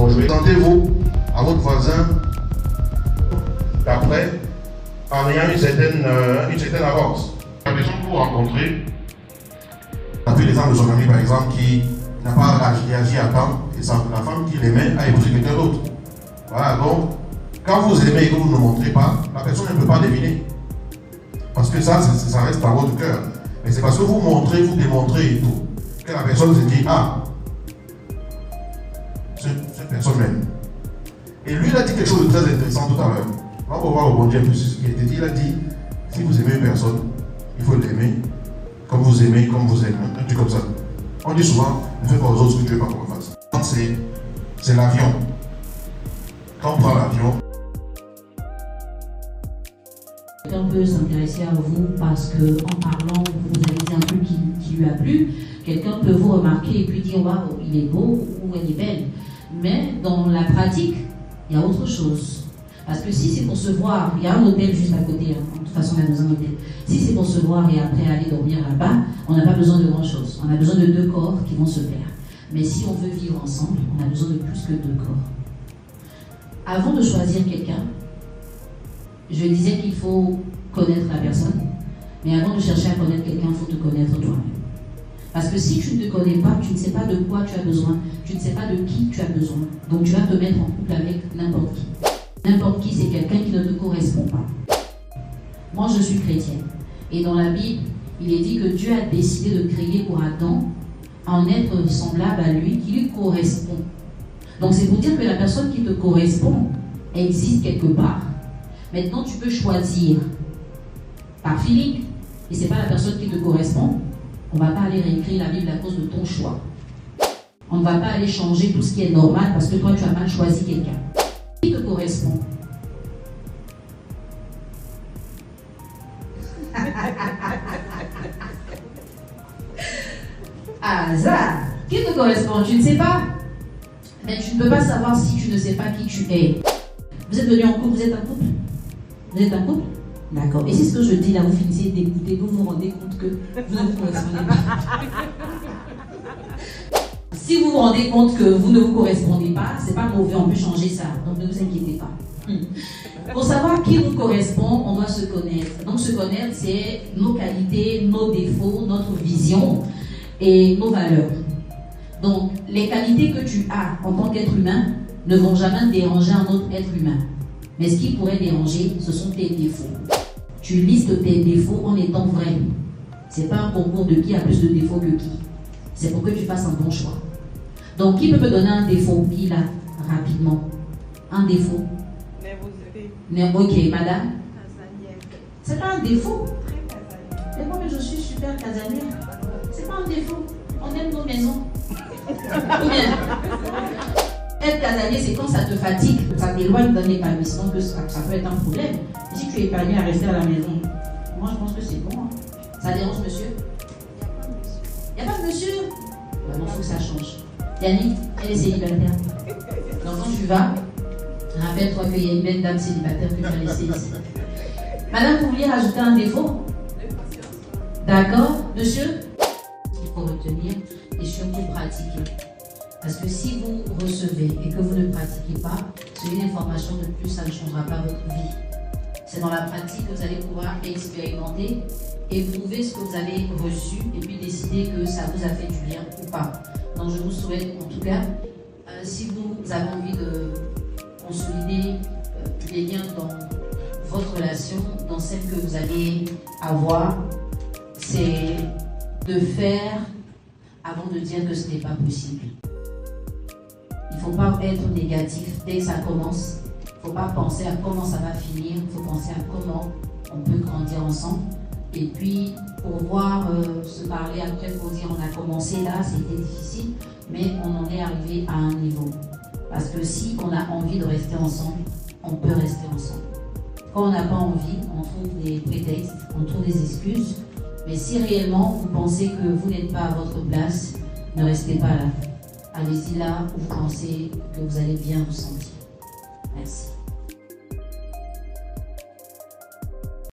jouer. Présentez-vous à votre voisin d'après en ayant une certaine avance. La personne que vous rencontrez, on a vu l'exemple de son ami par exemple qui n'a pas réagi à temps et la femme qui l'aimait a épousé quelqu'un d'autre. Voilà, donc quand vous aimez et que vous ne montrez pas, la personne ne peut pas deviner. Parce que ça reste dans votre cœur. Mais c'est parce que vous montrez, vous démontrez et tout, que la personne se dit, ah, cette personne m'aime. Et lui, il a dit quelque chose de très intéressant tout à l'heure. On va voir au bon Dieu plus ce qui a été dit. Il a dit, si vous aimez une personne, il faut l'aimer comme vous aimez, comme vous aimez. Un truc comme ça. On dit souvent, ne fais pas aux autres ce que tu veux pas qu'on fasse. C'est l'avion. Quand on prend l'avion, quelqu'un peut s'intéresser à vous parce qu'en parlant, vous avez dit un truc qui lui a plu. Quelqu'un peut vous remarquer et puis dire waouh, il est beau ou elle est belle. Mais dans la pratique, il y a autre chose. Parce que si c'est pour se voir, il y a un hôtel juste à côté, hein. De toute façon, on est dans un hôtel. Si c'est pour se voir et après aller dormir là-bas, on n'a pas besoin de grand-chose. On a besoin de 2 corps qui vont se plaire. Mais si on veut vivre ensemble, on a besoin de plus que 2 corps. Avant de choisir quelqu'un, je disais qu'il faut connaître la personne, mais avant de chercher à connaître quelqu'un, il faut te connaître toi-même. Parce que si tu ne te connais pas, tu ne sais pas de quoi tu as besoin, tu ne sais pas de qui tu as besoin. Donc tu vas te mettre en couple avec n'importe qui. N'importe qui, c'est quelqu'un qui ne te correspond pas. Moi, je suis chrétienne. Et dans la Bible, il est dit que Dieu a décidé de créer pour Adam un être semblable à lui, qui lui correspond. Donc c'est pour dire que la personne qui te correspond existe quelque part. Maintenant, tu peux choisir par feeling, et ce n'est pas la personne qui te correspond. On ne va pas aller réécrire la Bible à cause de ton choix. On ne va pas aller changer tout ce qui est normal parce que toi, tu as mal choisi quelqu'un. Qui te correspond? Hasard. Qui te correspond? Tu ne sais pas. Mais tu ne peux pas savoir si tu ne sais pas qui tu es. Vous êtes venu en couple, vous êtes un couple? Vous êtes un couple? D'accord. Et c'est ce que je dis là, vous finissez d'écouter, vous vous rendez compte que vous ne vous correspondez pas. Si vous vous rendez compte que vous ne vous correspondez pas, c'est pas mauvais, on peut changer ça. Donc ne vous inquiétez pas. Pour savoir qui vous correspond, on doit se connaître. Donc se connaître, c'est nos qualités, nos défauts, notre vision et nos valeurs. Donc les qualités que tu as en tant qu'être humain ne vont jamais déranger un autre être humain. Mais ce qui pourrait déranger, ce sont tes défauts. Tu listes tes défauts en étant vrai. Ce n'est pas un concours de qui a plus de défauts que qui. C'est pour que tu fasses un bon choix. Donc, qui peut me donner un défaut? Qui là, rapidement? Un défaut? Ok, madame? C'est pas un défaut. Mais moi, je suis super casanière. C'est pas un défaut. On aime nos maisons. Ou bien, être casanier, c'est quand ça te fatigue, ça t'éloigne d'un épanouissement, que ça peut être un problème. Si tu es épanoui à rester à la maison, moi je pense que c'est bon. Hein. Ça dérange monsieur? Il n'y a pas de monsieur? Il faut que ça change. Yannick, elle est célibataire. Donc quand tu vas, rappelle-toi qu'il y a une belle dame célibataire que tu as laissée ici. Madame, vous vouliez rajouter un défaut? D'accord, monsieur? Il faut retenir et surtout pratiquer. Parce que si vous recevez et que vous ne pratiquez pas, c'est une information de plus, ça ne changera pas votre vie. C'est dans la pratique que vous allez pouvoir expérimenter, éprouver ce que vous avez reçu et puis décider que ça vous a fait du bien ou pas. Donc je vous souhaite en tout cas, si vous avez envie de consolider les liens dans votre relation, dans celle que vous allez avoir, c'est de faire avant de dire que ce n'est pas possible. Il ne faut pas être négatif dès que ça commence. Il ne faut pas penser à comment ça va finir. Il faut penser à comment on peut grandir ensemble. Et puis, pouvoir se parler après pour dire on a commencé là, c'était difficile, mais on en est arrivé à un niveau. Parce que si on a envie de rester ensemble, on peut rester ensemble. Quand on n'a pas envie, on trouve des prétextes, on trouve des excuses. Mais si réellement vous pensez que vous n'êtes pas à votre place, ne restez pas là. Allez-y là où vous pensez que vous allez bien vous sentir. Merci.